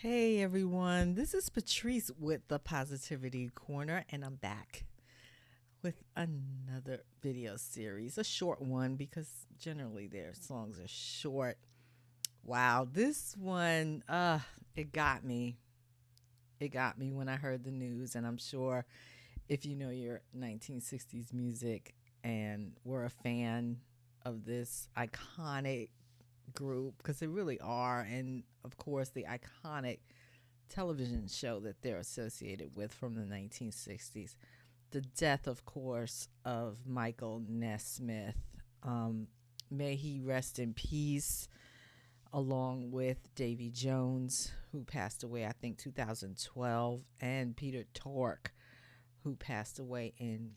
Hey everyone, this is Patrice with the Positivity Corner, and I'm back with another video series, a short one because generally their songs are short. Wow, this one, it got me. It got me when I heard the news, and I'm sure if you know your 1960s music and were a fan of this iconic group, because they really are, and of course the iconic television show that they're associated with from the 1960s. The death, of course, of Michael Nesmith. Um, may he rest in peace, along with Davy Jones, who passed away, I think, 2012, and Peter Tork, who passed away in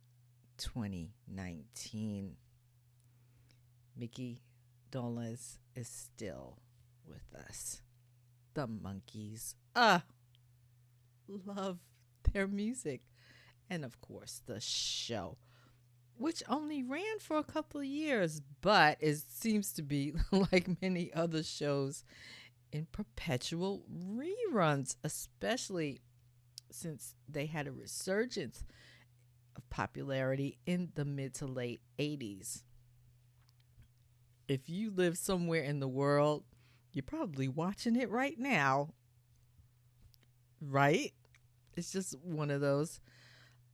2019. Mickey Dolenz is still with us. The Monkees. Love their music. And of course, the show, which only ran for a couple of years, but it seems to be like many other shows in perpetual reruns, especially since they had a resurgence of popularity in the mid to late 80s. If you live somewhere in the world, you're probably watching it right now, right? It's just one of those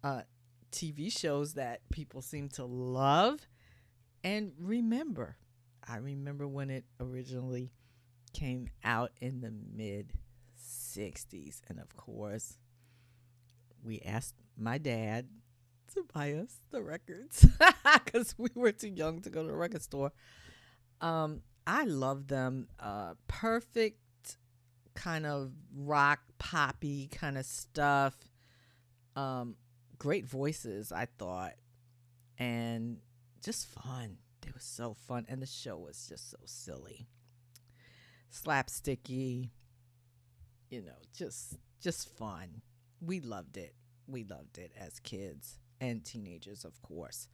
uh, TV shows that people seem to love and remember. I remember when it originally came out in the mid 60s. And of course, we asked my dad to buy us the records because we were too young to go to the record store. I love them. Perfect kind of rock poppy kind of stuff. Um, Great voices, I thought, and just fun. They were so fun, and the show was just so silly, slapsticky. Just fun. We loved it. We loved it as kids and teenagers, of course.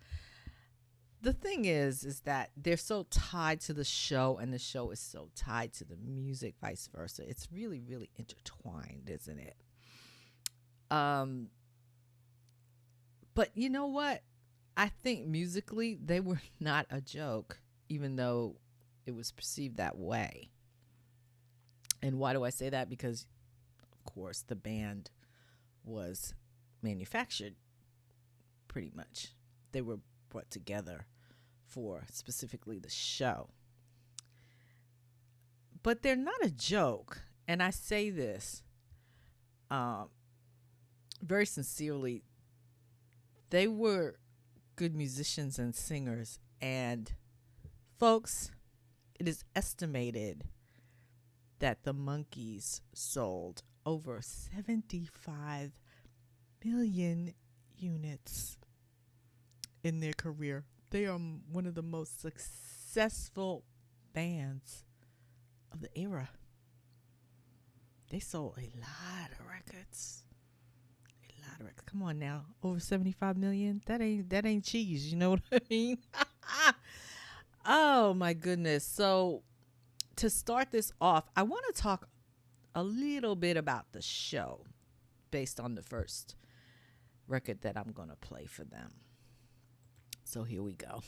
The thing is that they're so tied to the show, and the show is so tied to the music, vice versa. It's really, really intertwined, isn't it? Um, but you know what? I think musically they were not a joke, even though it was perceived that way. And why do I say that? Because, of course, the band was manufactured pretty much. They were brought together for specifically the show. But they're not a joke. And I say this um, very sincerely. They were good musicians and singers. And, folks, it is estimated that the Monkees sold over 75 million units in their career. They are one of the most successful bands of the era. They sold a lot of records. A lot of records. Come on now, over 75 million. That ain't cheese. You know what I mean? Oh my goodness. So to start this off, I want to talk a little bit about the show based on the first record that I'm going to play for them. So here we go.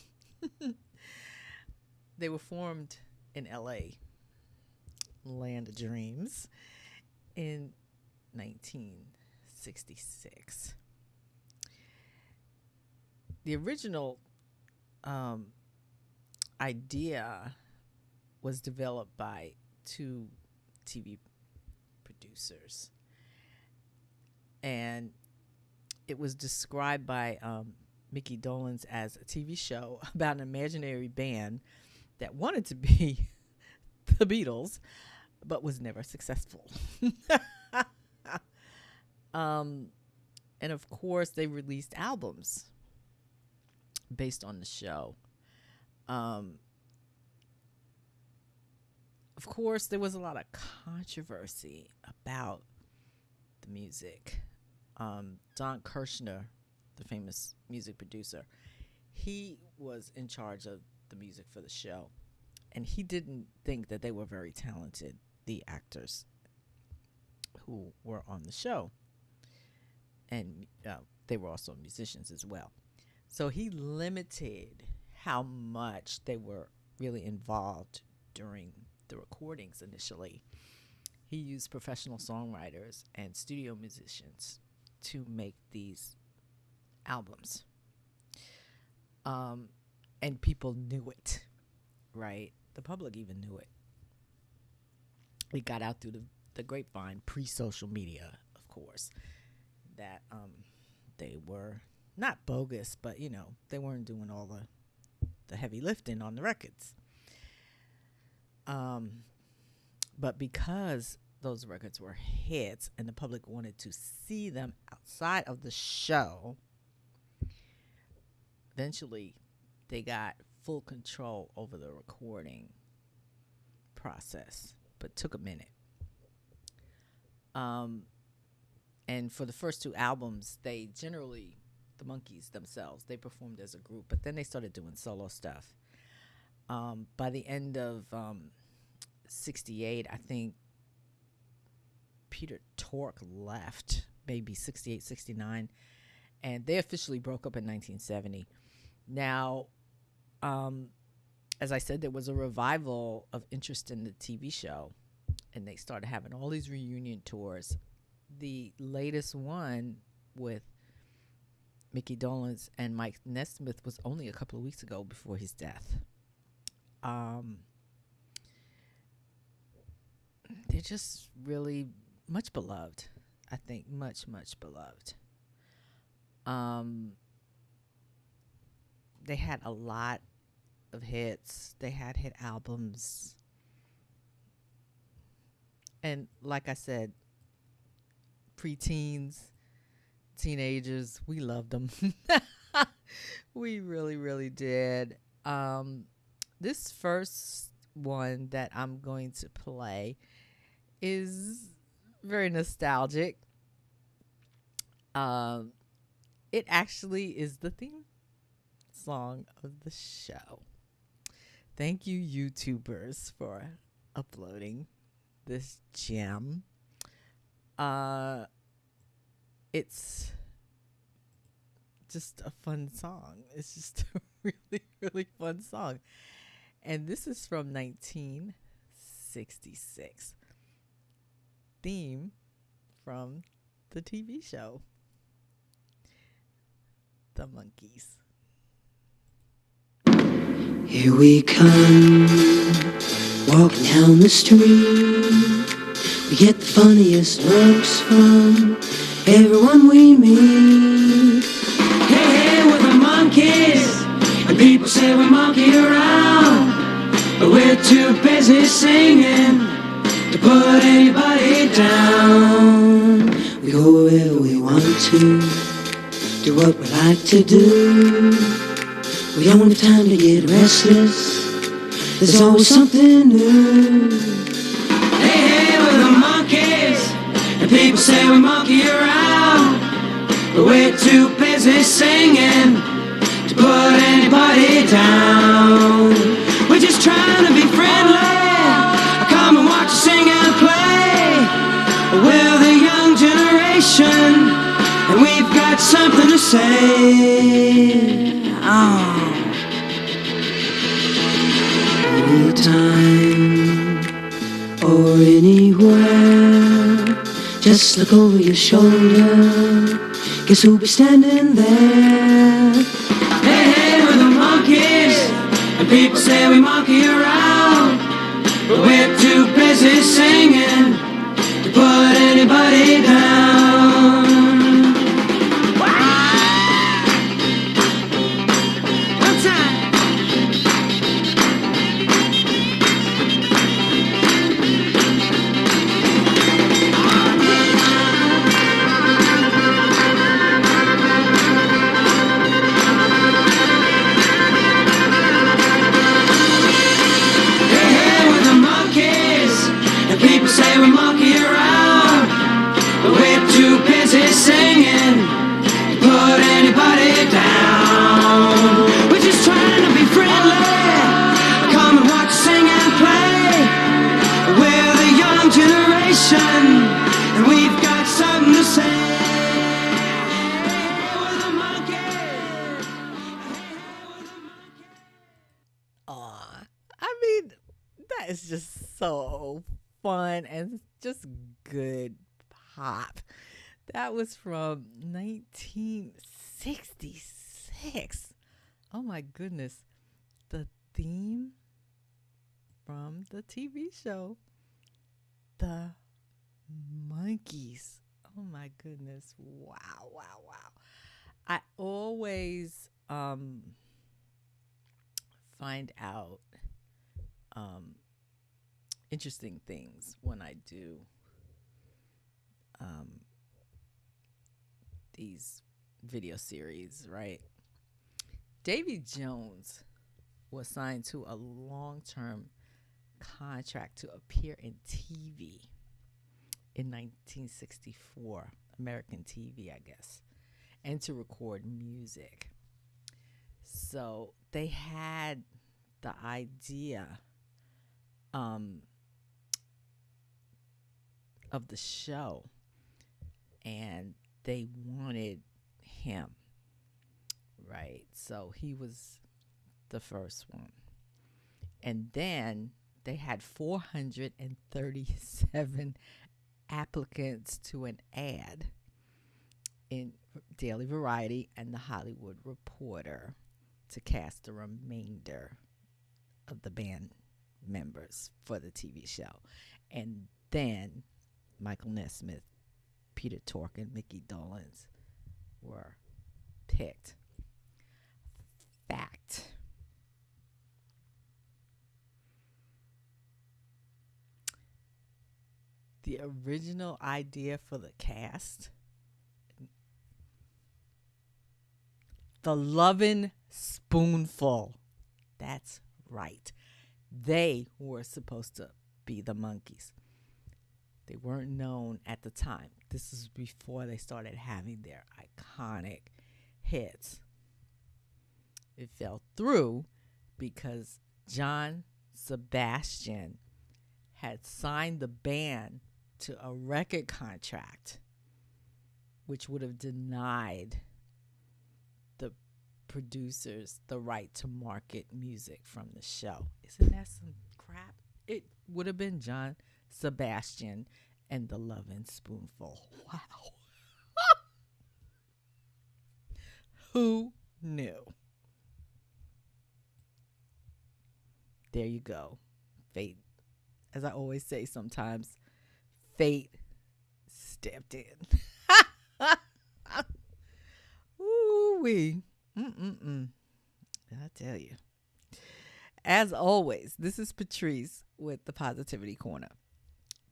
They were formed in LA, Land of Dreams, in 1966. The original um, idea was developed by two TV producers, and it was described by Mickey Dolenz as a TV show about an imaginary band that wanted to be the Beatles, but was never successful. um, and of course, they released albums based on the show. Um, of course, there was a lot of controversy about the music. Don Kirshner, the famous music producer, he was in charge of the music for the show, and he didn't think that they were very talented, the actors who were on the show, and they were also musicians as well. So he limited how much they were really involved during the recordings initially. He used professional songwriters and studio musicians to make these albums. And people knew it, right? The public even knew it. It got out through the grapevine, pre-social media, of course, that they were not bogus, but, they weren't doing all the heavy lifting on the records. But because those records were hits and the public wanted to see them outside of the show, eventually they got full control over the recording process, but took a minute. And for the first two albums, they generally, the Monkees themselves, they performed as a group, but then they started doing solo stuff. By the end of 68, I think Peter Tork left, maybe 68, 69, and they officially broke up in 1970. Now, as I said, there was a revival of interest in the TV show, and they started having all these reunion tours. The latest one with Mickey Dolenz and Mike Nesmith was only a couple of weeks ago before his death. They're just really much beloved. I think much beloved. They had a lot of hits. They had hit albums. And like I said, preteens, teenagers, we loved them. We really did. This first one that I'm going to play is very nostalgic. It actually is the theme song of the show. Thank you, YouTubers, for uploading this gem. It's just a fun song. It's just a really fun song. And this is from 1966. Theme from the TV show, The Monkees. Here we come, walking down the street. We get the funniest looks from everyone we meet. Hey, we're the Monkees, and people say we monkey around, but we're too busy singing to put anybody down. We go wherever we want to, do what we like to do. We don't have time to get restless, there's always something new. Hey, we're the Monkees, and people say we monkey around, but we're too busy singing to put anybody down. We're just trying to be friendly, come and watch us sing and play. We're the young generation, and we've got something to say. Anytime or anywhere, just look over your shoulder, guess who'll be standing there? Hey, we're the Monkees, and people say we monkey around, but we're too busy singing to put anybody down. One time. so fun and just good pop. That was from 1966. Oh my goodness. The theme from the TV show, The Monkees. Oh my goodness. Wow, wow, wow. I always find out um, interesting things when I do um, these video series, right? Davy Jones was signed to a long-term contract to appear in TV in 1964, American TV, I guess, and to record music. So they had the idea of the show, and they wanted him, right? So he was the first one. And then they had 437 applicants to an ad in Daily Variety and The Hollywood Reporter to cast the remainder of the band members for the TV show. And then Michael Nesmith, Peter Tork, and Mickey Dolenz were picked. Fact. The original idea for the cast, the Lovin' Spoonful. That's right. They were supposed to be the Monkees. They weren't known at the time. This is before they started having their iconic hits. It fell through because John Sebastian had signed the band to a record contract, which would have denied the producers the right to market music from the show. Isn't that some crap? It would have been John Sebastian and the Lovin' Spoonful. Wow. Who knew? There you go. Fate. As I always say sometimes, fate stepped in. Ooh-wee. I tell you. As always, this is Patrice with the Positivity Corner.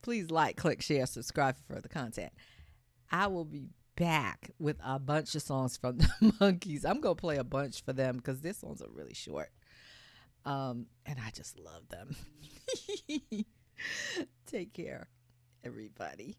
Please like, click, share, subscribe for further content. I will be back with a bunch of songs from the Monkees. I'm going to play a bunch for them because their songs are really short. And I just love them. Take care, everybody.